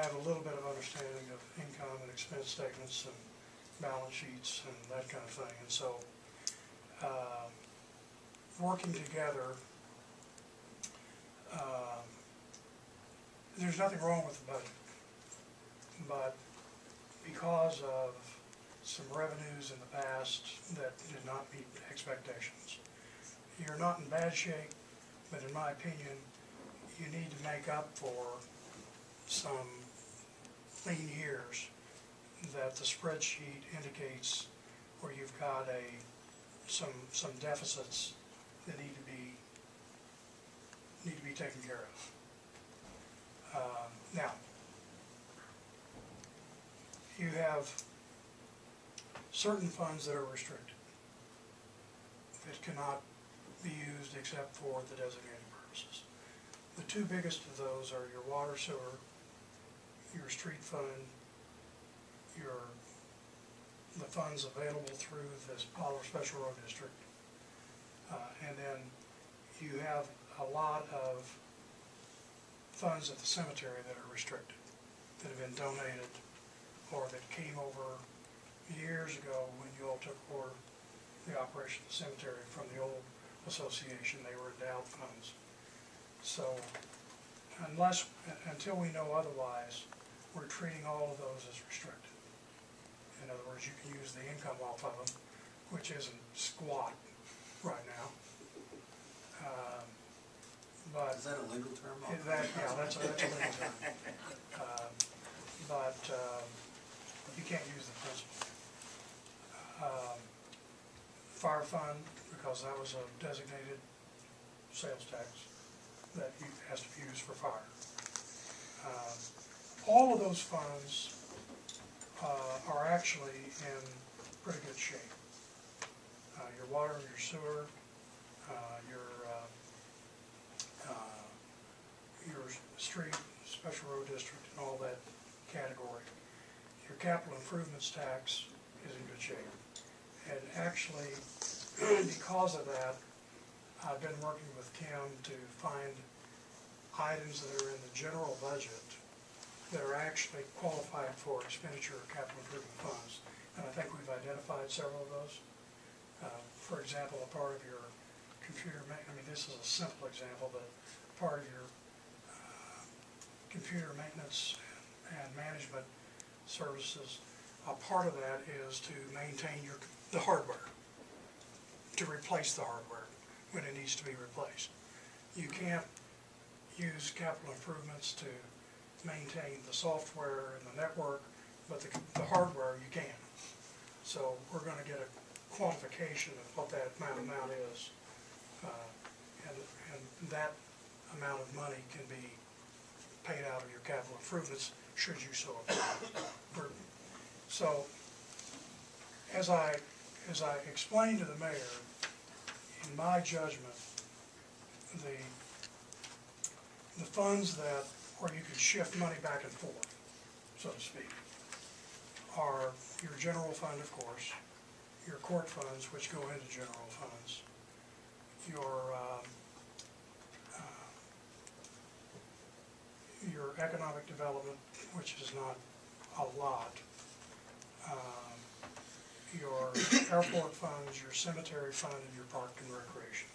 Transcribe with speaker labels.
Speaker 1: have a little bit of understanding of income and expense statements and balance sheets and that kind of thing. And so working together, there's nothing wrong with the budget, but because of some revenues in the past that did not meet expectations, you're not in bad shape, but in my opinion, you need to make up for some lean years that the spreadsheet indicates where you've got some deficits that need to be taken care of. Now, you have certain funds that are restricted that cannot be used except for the designated purposes. The two biggest of those are your water, sewer, your street fund, the funds available through this Pollard Special Road District, and then you have a lot of funds at the cemetery that are restricted, that have been donated or that came over years ago when you all took over the operation of the cemetery from the old association. They were endowed funds. So until we know otherwise, we're treating all of those as restricted. In other words, you can use the income off of them, which isn't squat right now. But
Speaker 2: is that a legal term?
Speaker 1: Yeah, that's a legal term. But you can't use the principal. Fire fund, because that was a designated sales tax that has to be used for fire. All of those funds are actually in pretty good shape. Your water, your sewer, your street, special road district, and all that category. Your capital improvements tax is in good shape. And actually, because of that, I've been working with Kim to find items that are in the general budget that are actually qualified for expenditure of capital improvement funds. And I think we've identified several of those. For example, a part of your computer, this is a simple example, but part of your computer maintenance and management services, a part of that is to maintain the hardware, to replace the hardware when it needs to be replaced. You can't use capital improvements to maintain the software and the network, but the hardware you can. So we're going to get a quantification of what that amount is, and that amount of money can be paid out of your capital improvements should you so approve. So as I explained to the mayor, in my judgment, the funds where you can shift money back and forth, so to speak, are your general fund, of course, your court funds, which go into general funds, your economic development, which is not a lot, your airport funds, your cemetery fund, and your park and recreation.